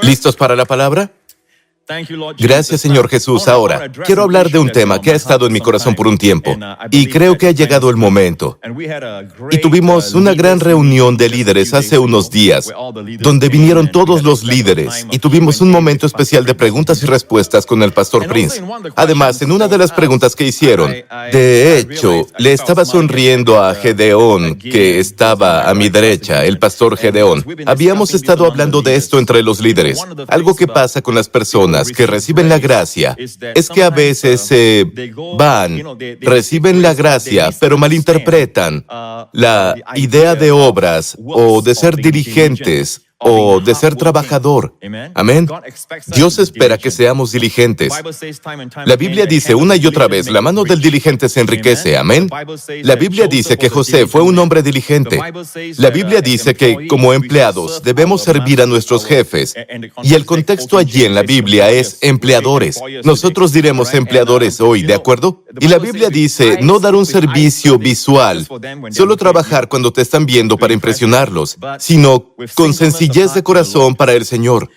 ¿Listos para la palabra? Gracias, Señor Jesús. Ahora, quiero hablar de un tema que ha estado en mi corazón por un tiempo, y creo que ha llegado el momento. Y tuvimos una gran reunión de líderes hace unos días, donde vinieron todos los líderes, y tuvimos un momento especial de preguntas y respuestas con el pastor Prince. Además, en una de las preguntas que hicieron, de hecho, le estaba sonriendo a Gedeón, que estaba a mi derecha, el pastor Gedeón. Habíamos estado hablando de esto entre los líderes. Algo que pasa con las personas que reciben la gracia es que a veces reciben la gracia, pero malinterpretan la idea de obras o de ser diligentes o de ser trabajador. Amén. Dios espera que seamos diligentes. La Biblia dice una y otra vez, la mano del diligente se enriquece. Amén. La Biblia dice que José fue un hombre diligente. La Biblia dice que, como empleados, debemos servir a nuestros jefes. Y el contexto allí en la Biblia es empleadores. Nosotros diremos empleadores hoy, ¿de acuerdo? Y la Biblia dice no dar un servicio visual, solo trabajar cuando te están viendo para impresionarlos, sino con sencillez de corazón para el Señor.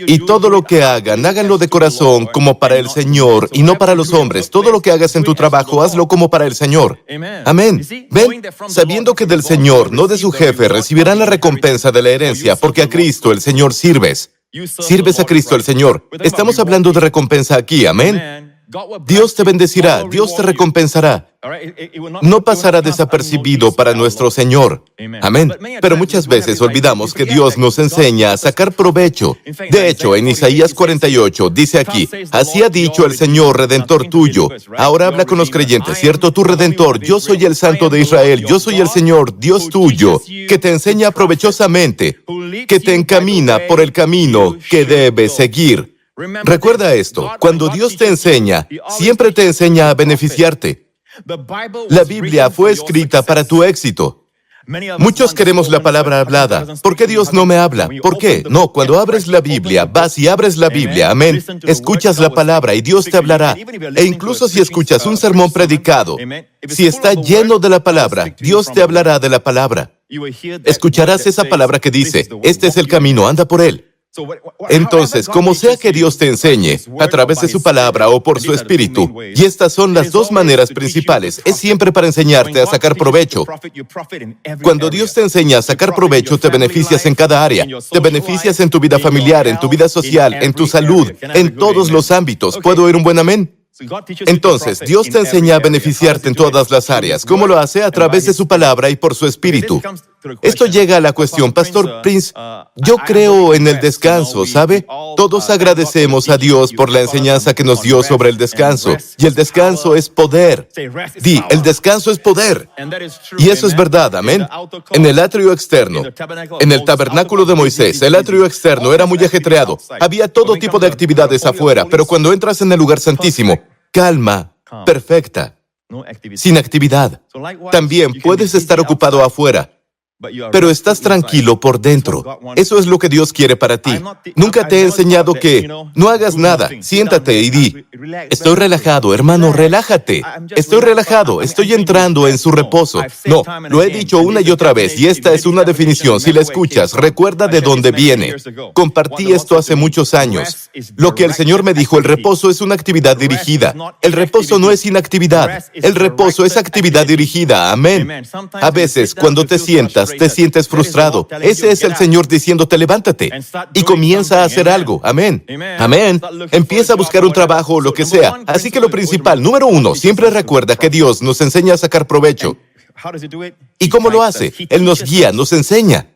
Y todo lo que hagan, háganlo de corazón como para el Señor y no para los hombres. Todo lo que hagas en tu trabajo, hazlo como para el Señor. Amén. Ven, sabiendo que del Señor, no de su jefe, recibirán la recompensa de la herencia, porque a Cristo, el Señor, sirves. Sirves a Cristo, el Señor. Estamos hablando de recompensa aquí. Amén. Dios te bendecirá, Dios te recompensará. No pasará desapercibido para nuestro Señor. Amén. Pero muchas veces olvidamos que Dios nos enseña a sacar provecho. De hecho, en Isaías 48 dice aquí, así ha dicho el Señor, Redentor tuyo. Ahora habla con los creyentes, ¿cierto? Tu Redentor, yo soy el Santo de Israel, yo soy el Señor, Dios tuyo, que te enseña provechosamente, que te encamina por el camino que debes seguir. Recuerda esto, cuando Dios te enseña, siempre te enseña a beneficiarte. La Biblia fue escrita para tu éxito. Muchos queremos la palabra hablada. ¿Por qué Dios no me habla? ¿Por qué? No, cuando abres la Biblia, vas y abres la Biblia, amén. Escuchas la palabra y Dios te hablará. E incluso si escuchas un sermón predicado, si está lleno de la palabra, Dios te hablará de la palabra. Escucharás esa palabra que dice, este es el camino, anda por él. Entonces, como sea que Dios te enseñe, a través de su palabra o por su espíritu, y estas son las dos maneras principales, es siempre para enseñarte a sacar provecho. Cuando Dios te enseña a sacar provecho, te beneficias en cada área. Te beneficias en tu vida familiar, en tu vida social, en tu salud, en todos los ámbitos. ¿Puedo oír un buen amén? Entonces, Dios te enseña a beneficiarte en todas las áreas. ¿Cómo lo hace? A través de su palabra y por su espíritu. Esto llega a la cuestión, Pastor Prince, yo creo en el descanso, ¿sabe? Todos agradecemos a Dios por la enseñanza que nos dio sobre el descanso. Y el descanso es poder. El descanso es poder. Y eso es verdad, amén. En el atrio externo, en el tabernáculo de Moisés, el atrio externo era muy ajetreado. Había todo tipo de actividades afuera, pero cuando entras en el lugar santísimo, calma, perfecta, sin actividad. También puedes estar ocupado afuera, pero estás tranquilo por dentro. Eso es lo que Dios quiere para ti. Nunca te he enseñado que no hagas nada. Siéntate y di, estoy relajado, hermano, relájate. Estoy relajado, estoy entrando en su reposo. No, lo he dicho una y otra vez, y esta es una definición. Si la escuchas, recuerda de dónde viene. Compartí esto hace muchos años. Lo que el Señor me dijo, el reposo es una actividad dirigida. El reposo no es inactividad. El reposo es actividad dirigida. Amén. A veces, cuando te sientas frustrado. Ese es el Señor diciéndote, levántate y comienza a hacer algo. Amén. Amén. Empieza a buscar un trabajo o lo que sea. Así que lo principal, número 1, siempre recuerda que Dios nos enseña a sacar provecho. ¿Y cómo lo hace? Él nos guía, nos enseña.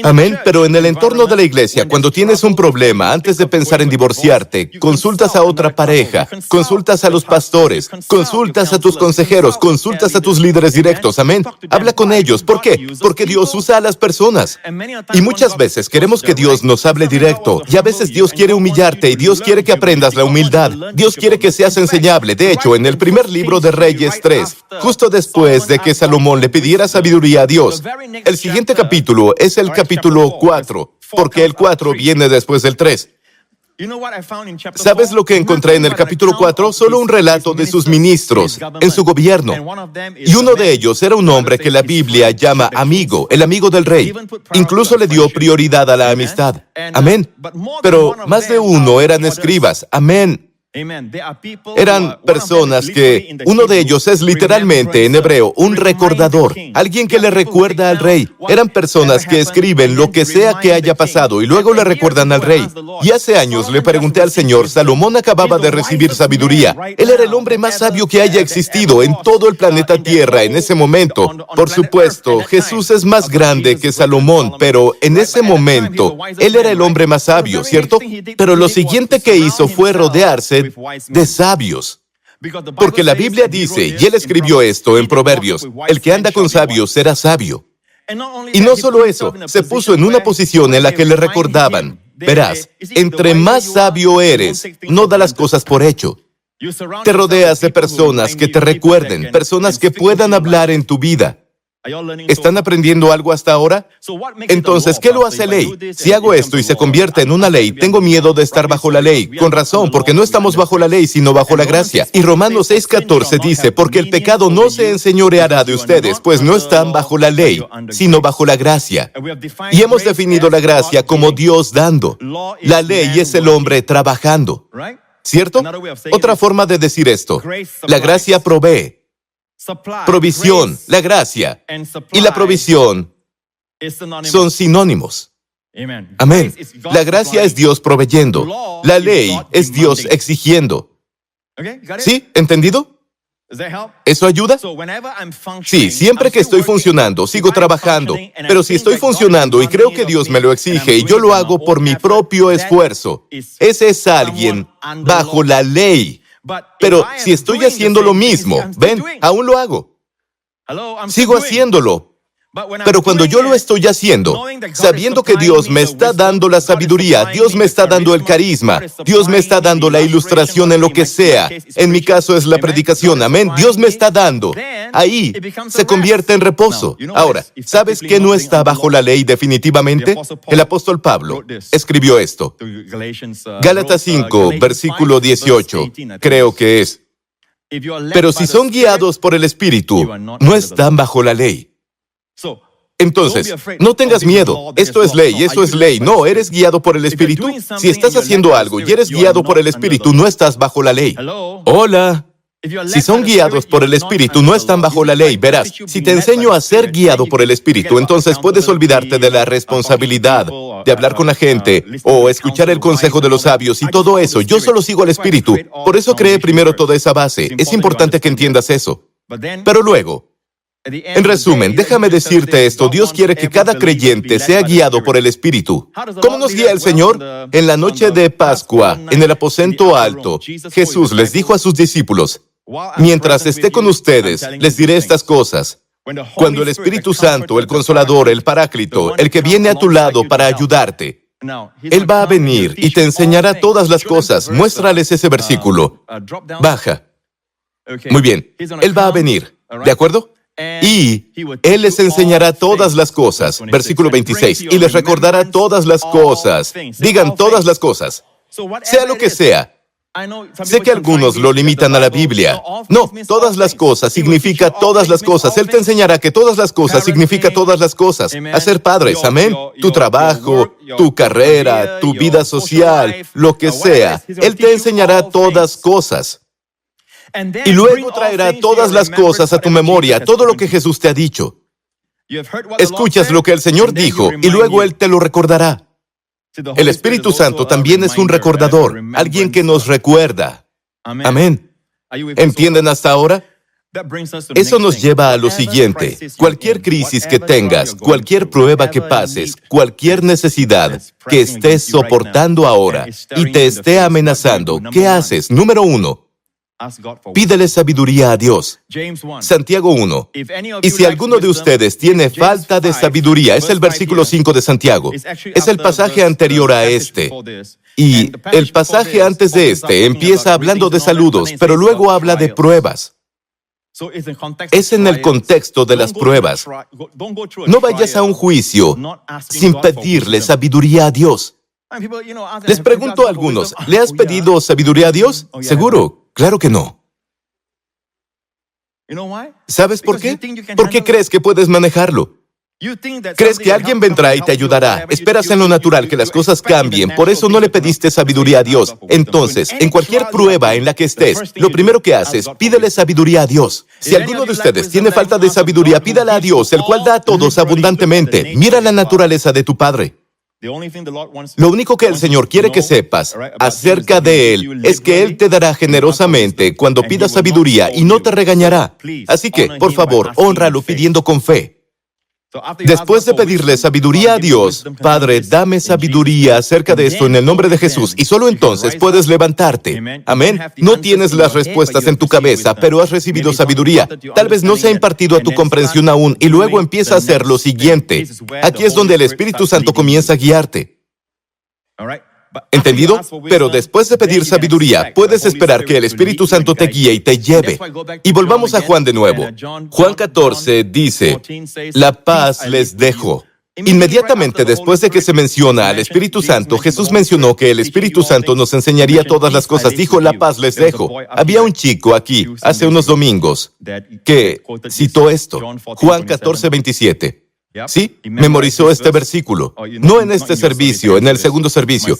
Amén, pero en el entorno de la iglesia, cuando tienes un problema, antes de pensar en divorciarte, consultas a otra pareja, consultas a los pastores, consultas a tus consejeros, consultas a tus líderes directos, amén. Habla con ellos. ¿Por qué? Porque Dios usa a las personas. Y muchas veces queremos que Dios nos hable directo, y a veces Dios quiere humillarte, y Dios quiere que aprendas la humildad. Dios quiere que seas enseñable. De hecho, en el primer libro de Reyes 3, justo después de que Salomón le pidiera sabiduría a Dios, el siguiente capítulo es el capítulo 4, porque el 4 viene después del 3. ¿Sabes lo que encontré en el capítulo 4? Solo un relato de sus ministros en su gobierno. Y uno de ellos era un hombre que la Biblia llama amigo, el amigo del rey. Incluso le dio prioridad a la amistad. Amén. Pero más de uno eran escribas. Amén. Eran personas que, uno de ellos es literalmente en hebreo, un recordador, alguien que le recuerda al rey. Eran personas que escriben lo que sea que haya pasado y luego le recuerdan al rey. Y hace años le pregunté al Señor, Salomón acababa de recibir sabiduría. Él era el hombre más sabio que haya existido en todo el planeta Tierra en ese momento. Por supuesto, Jesús es más grande que Salomón, pero en ese momento, él era el hombre más sabio, ¿cierto? Pero lo siguiente que hizo fue rodearse de sabios. Porque la Biblia dice, y él escribió esto en Proverbios, el que anda con sabios será sabio. Y no solo eso, se puso en una posición en la que le recordaban, verás, entre más sabio eres, no da las cosas por hecho. Te rodeas de personas que te recuerden, personas que puedan hablar en tu vida. ¿Están aprendiendo algo hasta ahora? Entonces, ¿qué lo hace ley? Si hago esto y se convierte en una ley, tengo miedo de estar bajo la ley. Con razón, porque no estamos bajo la ley, sino bajo la gracia. Y Romanos 6:14 dice, porque el pecado no se enseñoreará de ustedes, pues no están bajo la ley, sino bajo la gracia. Y hemos definido la gracia como Dios dando. La ley es el hombre trabajando. ¿Cierto? Otra forma de decir esto, la gracia provee. Provisión, la gracia y la provisión son sinónimos. Amén. La gracia es Dios proveyendo. La ley es Dios exigiendo. ¿Sí? ¿Entendido? ¿Eso ayuda? Sí, siempre que estoy funcionando, sigo trabajando. Pero si estoy funcionando y creo que Dios me lo exige y yo lo hago por mi propio esfuerzo, ese es alguien bajo la ley. Pero si estoy haciendo lo mismo, ven, aún lo hago. Sigo haciéndolo. Pero cuando yo lo estoy haciendo, sabiendo que Dios me está dando la sabiduría, Dios me está dando el carisma, Dios me está dando la ilustración en lo que sea, en mi caso es la predicación, amén, Dios me está dando, ahí se convierte en reposo. Ahora, ¿sabes qué no está bajo la ley definitivamente? El apóstol Pablo escribió esto. Gálatas 5, versículo 18, creo que es. Pero si son guiados por el Espíritu, no están bajo la ley. Entonces, no tengas miedo. Esto es ley, eso es ley. No, eres guiado por el Espíritu. Si estás haciendo algo y eres guiado por el Espíritu, no estás bajo la ley. Hola. Si son guiados por el Espíritu, no están bajo la ley. Verás, si te enseño a ser guiado por el Espíritu, entonces puedes olvidarte de la responsabilidad de hablar con la gente o escuchar el consejo de los sabios y todo eso. Yo solo sigo al Espíritu. Por eso creé primero toda esa base. Es importante que entiendas eso. Pero luego, en resumen, déjame decirte esto. Dios quiere que cada creyente sea guiado por el Espíritu. ¿Cómo nos guía el Señor? En la noche de Pascua, en el aposento alto, Jesús les dijo a sus discípulos, mientras esté con ustedes, les diré estas cosas. Cuando el Espíritu Santo, el Consolador, el Paráclito, el que viene a tu lado para ayudarte, Él va a venir y te enseñará todas las cosas. Muéstrales ese versículo. Baja. Muy bien. Él va a venir. ¿De acuerdo? Y Él les enseñará todas las cosas, versículo 26, y les recordará todas las cosas. Digan todas las cosas, sea lo que sea. Sé que algunos lo limitan a la Biblia. No, todas las cosas significa todas las cosas. Él te enseñará que todas las cosas significa todas las cosas. A ser padres, amén. Tu trabajo, tu carrera, tu vida social, lo que sea. Él te enseñará todas cosas. Y luego traerá todas las cosas a tu memoria, todo lo que Jesús te ha dicho. Escuchas lo que el Señor dijo y luego Él te lo recordará. El Espíritu Santo también es un recordador, alguien que nos recuerda. Amén. ¿Entienden hasta ahora? Eso nos lleva a lo siguiente. Cualquier crisis que tengas, cualquier prueba que pases, cualquier necesidad que estés soportando ahora y te esté amenazando, ¿qué haces? Número 1. Pídele sabiduría a Dios. Santiago 1. Y si alguno de ustedes tiene falta de sabiduría, es el versículo 5 de Santiago. Es el pasaje anterior a este. Y el pasaje antes de este empieza hablando de saludos, pero luego habla de pruebas. Es en el contexto de las pruebas. No vayas a un juicio sin pedirle sabiduría a Dios. Les pregunto a algunos, ¿le has pedido sabiduría a Dios? Seguro, claro que no. ¿Sabes por qué? Porque crees que puedes manejarlo. Crees que alguien vendrá y te ayudará. Esperas en lo natural que las cosas cambien. Por eso no le pediste sabiduría a Dios. Entonces, en cualquier prueba en la que estés, lo primero que haces, pídele sabiduría a Dios. Si alguno de ustedes tiene falta de sabiduría, pídala a Dios, el cual da a todos abundantemente. Mira la naturaleza de tu Padre. Lo único que el Señor quiere que sepas acerca de Él es que Él te dará generosamente cuando pidas sabiduría y no te regañará. Así que, por favor, hónralo pidiendo con fe. Después de pedirle sabiduría a Dios, Padre, dame sabiduría acerca de esto en el nombre de Jesús, y solo entonces puedes levantarte. Amén. No tienes las respuestas en tu cabeza, pero has recibido sabiduría. Tal vez no se ha impartido a tu comprensión aún, y luego empieza a hacer lo siguiente. Aquí es donde el Espíritu Santo comienza a guiarte. ¿Entendido? Pero después de pedir sabiduría, puedes esperar que el Espíritu Santo te guíe y te lleve. Y volvamos a Juan de nuevo. Juan 14 dice, la paz les dejo. Inmediatamente después de que se menciona al Espíritu Santo, Jesús mencionó que el Espíritu Santo nos enseñaría todas las cosas. Dijo, la paz les dejo. Había un chico aquí, hace unos domingos, que citó esto. Juan 14, 27. Sí, memorizó este versículo. No en este servicio, en el segundo servicio.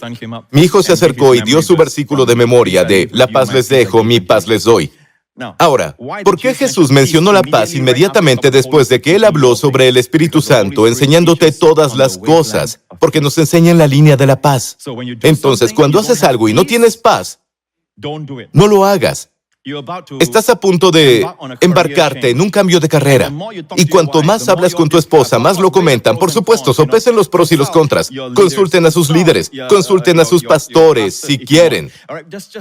Mi hijo se acercó y dio su versículo de memoria de la paz les dejo, mi paz les doy. Ahora, ¿por qué Jesús mencionó la paz inmediatamente después de que Él habló sobre el Espíritu Santo, enseñándote todas las cosas? Porque nos enseña en la línea de la paz. Entonces, cuando haces algo y no tienes paz, no lo hagas. Estás a punto de embarcarte en un cambio de carrera. Y cuanto más hablas con tu esposa, más lo comentan. Por supuesto, sopesen los pros y los contras. Consulten a sus líderes. Consulten a sus pastores, si quieren.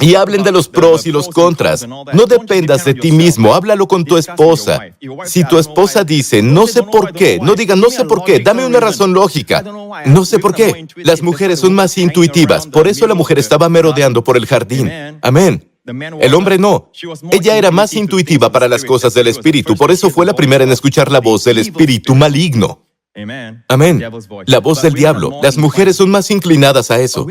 Y hablen de los pros y los contras. No dependas de ti mismo. Háblalo con tu esposa. Si tu esposa dice, no sé por qué, no diga, no sé por qué. Dame una razón lógica. No sé por qué. Las mujeres son más intuitivas. Por eso la mujer estaba merodeando por el jardín. Amén. El hombre no. Ella era más intuitiva para las cosas del Espíritu, por eso fue la primera en escuchar la voz del espíritu maligno. Amén. La voz del diablo. Las mujeres son más inclinadas a eso.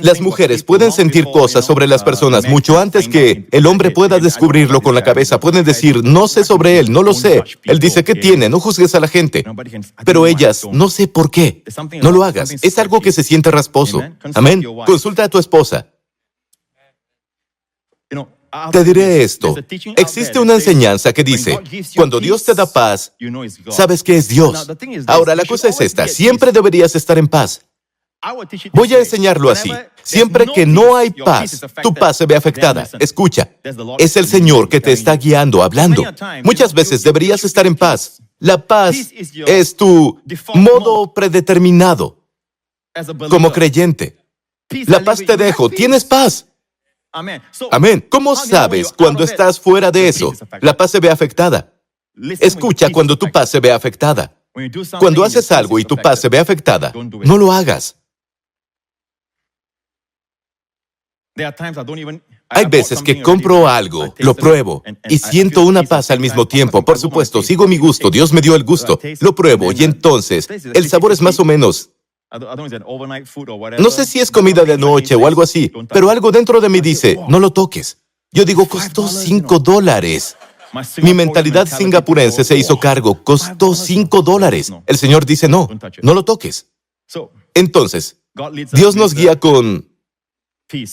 Las mujeres pueden sentir cosas sobre las personas mucho antes que el hombre pueda descubrirlo con la cabeza. Pueden decir, no sé sobre él, no lo sé. Él dice, ¿qué tiene? No juzgues a la gente. Pero ellas, no sé por qué. No lo hagas. Es algo que se siente rasposo. Amén. Consulta a tu esposa. Te diré esto. Existe una enseñanza que dice, cuando Dios te da paz, sabes que es Dios. Ahora, la cosa es esta. Siempre deberías estar en paz. Voy a enseñarlo así. Siempre que no hay paz, tu paz se ve afectada. Escucha, es el Señor que te está guiando, hablando. Muchas veces deberías estar en paz. La paz es tu modo predeterminado como creyente. La paz te dejo. ¿Tienes paz? Amén. ¿Cómo sabes cuando estás fuera de eso? La paz se ve afectada. Escucha cuando tu paz se ve afectada. Cuando haces algo y tu paz se ve afectada, no lo hagas. Hay veces que compro algo, lo pruebo y siento una paz al mismo tiempo. Por supuesto, sigo mi gusto. Dios me dio el gusto. Lo pruebo y entonces el sabor es más o menos... No sé si es comida de noche o algo así, pero algo dentro de mí dice, no lo toques. Yo digo, costó $5. Mi mentalidad singapurense se hizo cargo, costó $5. El Señor dice, no, no lo toques. Entonces, Dios nos guía con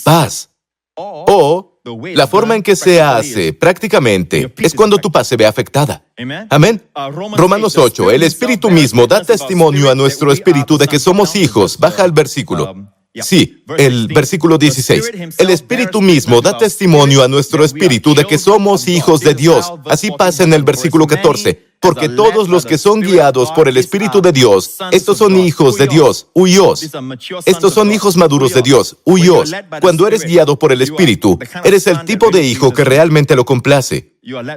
paz. O la forma en que se hace prácticamente es cuando tu paz se ve afectada. Amén. Romanos 8, el Espíritu mismo da testimonio a nuestro espíritu de que somos hijos. Baja al versículo. Sí, el versículo 16. El Espíritu mismo da testimonio a nuestro espíritu de que somos hijos de Dios. Así pasa en el versículo 14. Porque todos los que son guiados por el Espíritu de Dios, estos son hijos de Dios, huíos. Estos son hijos maduros de Dios, huíos. Cuando eres guiado por el Espíritu, eres el tipo de hijo que realmente lo complace.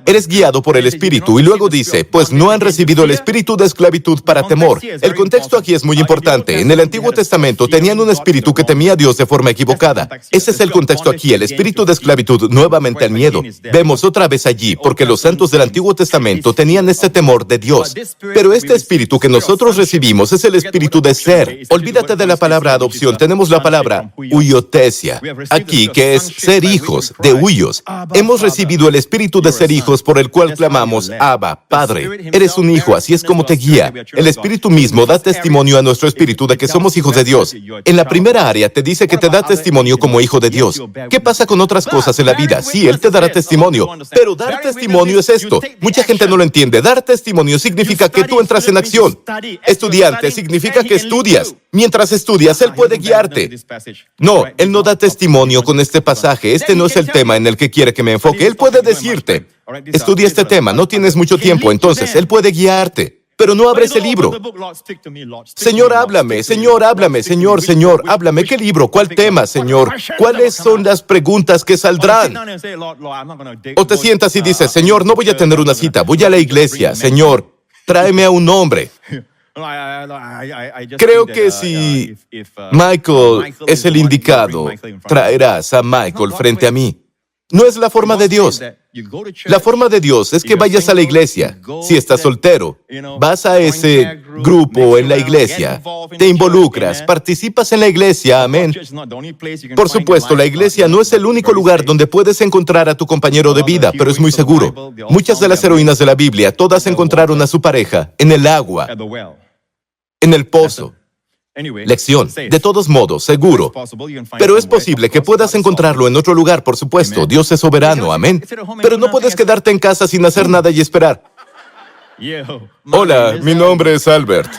Eres guiado por el Espíritu y luego dice, pues no han recibido el espíritu de esclavitud para temor. El contexto aquí es muy importante. En el Antiguo Testamento tenían un espíritu que temía a Dios Dios de forma equivocada. Ese es el contexto aquí, el espíritu de esclavitud nuevamente al miedo. Vemos otra vez allí, porque los santos del Antiguo Testamento tenían este temor de Dios. Pero este espíritu que nosotros recibimos es el espíritu de ser. Olvídate de la palabra adopción, tenemos la palabra huiotesia, aquí, que es ser hijos, de huyos. Hemos recibido el espíritu de ser hijos por el cual clamamos, Abba, Padre. Eres un hijo, así es como te guía. El espíritu mismo da testimonio a nuestro espíritu de que somos hijos de Dios. En la primera área te dice que te da testimonio como hijo de Dios. ¿Qué pasa con otras cosas en la vida? Sí, Él te dará testimonio, pero dar testimonio es esto. Mucha gente no lo entiende. Dar testimonio significa que tú entras en acción. Estudiante significa que estudias. Mientras estudias, Él puede guiarte. No, Él no da testimonio con este pasaje. Este no es el tema en el que quiere que me enfoque. Él puede decirte, estudia este tema, no tienes mucho tiempo, entonces Él puede guiarte. Pero no abres el libro. Señor, háblame, Señor, háblame. ¿Qué libro? ¿Cuál tema, Señor? ¿Cuáles son las preguntas que saldrán? O te sientas y dices, Señor, no voy a tener una cita, voy a la iglesia. Señor, tráeme a un hombre. Creo que si Michael es el indicado, traerás a Michael frente a mí. No es la forma de Dios. La forma de Dios es que vayas a la iglesia. Si estás soltero, vas a ese grupo en la iglesia, te involucras, participas en la iglesia, amén. Por supuesto, la iglesia no es el único lugar donde puedes encontrar a tu compañero de vida, pero es muy seguro. Muchas de las heroínas de la Biblia, todas encontraron a su pareja en el agua, en el pozo. Lección. De todos modos, seguro. Pero es posible que puedas encontrarlo en otro lugar, por supuesto. Dios es soberano, amén. Pero no puedes quedarte en casa sin hacer nada y esperar. Hola, mi nombre es Albert.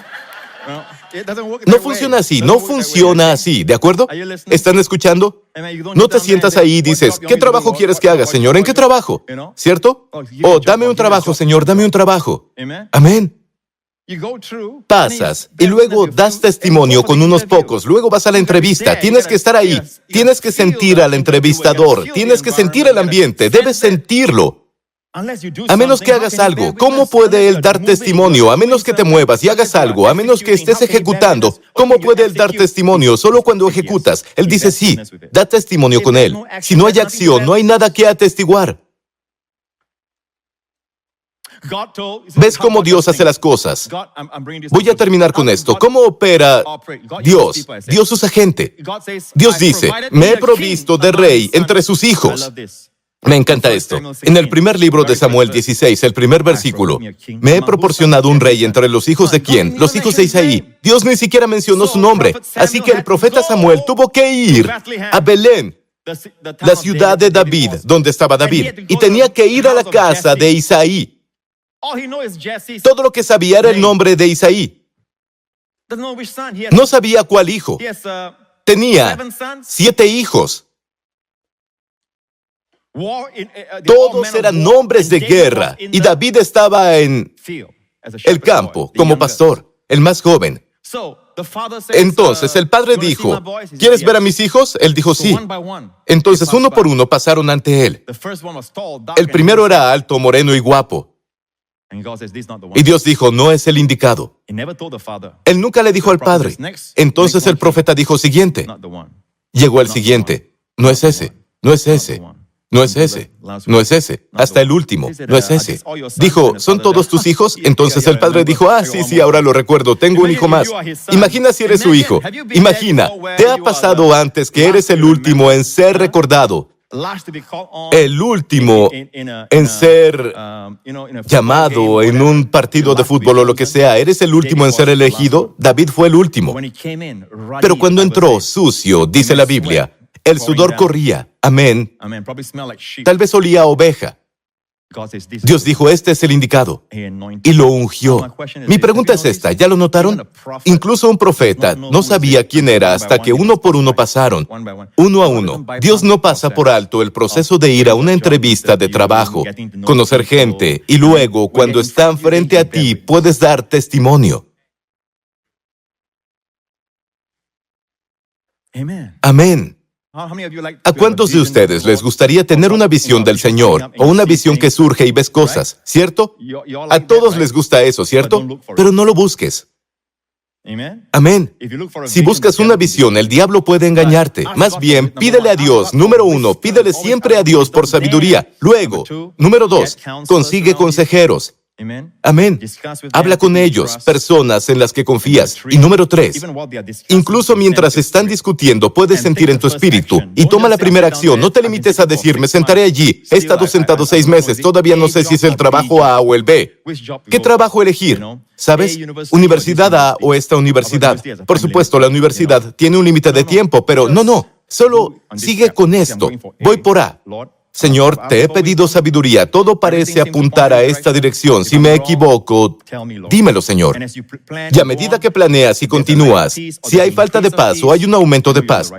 No funciona así, no funciona así, ¿de acuerdo? ¿Están escuchando? No te sientas ahí y dices, ¿qué trabajo quieres que haga, Señor? ¿En qué trabajo? ¿Cierto? Oh, dame un trabajo, Señor, dame un trabajo. Amén. Pasas y luego das testimonio con unos pocos, luego vas a la entrevista, tienes que estar ahí, tienes que sentir al entrevistador, tienes que sentir el ambiente, debes sentirlo. A menos que hagas algo, ¿cómo puede Él dar testimonio? A menos que te muevas y hagas algo, a menos que estés ejecutando, ¿cómo puede Él dar testimonio? Solo cuando ejecutas. Él dice sí, da testimonio con Él. Si no hay acción, no hay nada que atestiguar. ¿Ves cómo Dios hace las cosas? Voy a terminar con esto. ¿Cómo opera Dios? Dios usa gente. Dios dice, me he provisto de rey entre sus hijos. Me encanta esto. En el primer libro de Samuel 16, el primer versículo, me he proporcionado un rey entre los hijos de ¿quién? Los hijos de Isaí. Dios ni siquiera mencionó su nombre. Así que el profeta Samuel tuvo que ir a Belén, la ciudad de David, donde estaba David, y tenía que ir a la casa de Isaí. Todo lo que sabía era el nombre de Isaí. No sabía cuál hijo. Tenía 7 hijos. Todos eran nombres de guerra. Y David estaba en el campo como pastor, el más joven. Entonces el padre dijo, ¿quieres ver a mis hijos? Él dijo sí. Entonces uno por uno pasaron ante él. El primero era alto, moreno y guapo. Y Dios dijo, no es el indicado. Él nunca le dijo al padre. Entonces el profeta dijo, siguiente. Llegó el siguiente. No es ese, no es ese, no es ese, no es ese. Hasta el último, no es ese. Dijo, ¿son todos tus hijos? Entonces el padre dijo, sí, ahora lo recuerdo, tengo un hijo más. Imagina si eres su hijo. Imagina, ¿te ha pasado antes que eres el último en ser recordado? El último en ser llamado en un partido de fútbol o lo que sea. ¿Eres el último en ser elegido? David fue el último. Pero cuando entró sucio, dice la Biblia, el sudor corría. Amén. Tal vez olía a oveja. Dios dijo, este es el indicado, y lo ungió. Mi pregunta es esta, ¿ya lo notaron? Incluso un profeta no sabía quién era hasta que uno por uno pasaron, uno a uno. Dios no pasa por alto el proceso de ir a una entrevista de trabajo, conocer gente, y luego, cuando están frente a ti, puedes dar testimonio. Amén. ¿A cuántos de ustedes les gustaría tener una visión del Señor o una visión que surge y ves cosas, cierto? A todos les gusta eso, ¿cierto? Pero no lo busques. Amén. Si buscas una visión, el diablo puede engañarte. Más bien, pídele a Dios. Número 1, pídele siempre a Dios por sabiduría. Luego, número 2, consigue consejeros. Amén. Habla con ellos, personas en las que confías. Y número 3, incluso mientras están discutiendo, puedes sentir en tu espíritu y toma la primera acción. No te limites a decir, me sentaré allí. He estado sentado 6 meses, todavía no sé si es el trabajo A o el B. ¿Qué trabajo elegir? ¿Sabes? Universidad A o esta universidad. Por supuesto, la universidad tiene un límite de tiempo, pero no. Solo sigue con esto. Voy por A. Señor, te he pedido sabiduría. Todo parece apuntar a esta dirección. Si me equivoco, dímelo, Señor. Y a medida que planeas y continúas, si hay falta de paz o hay un aumento de paz,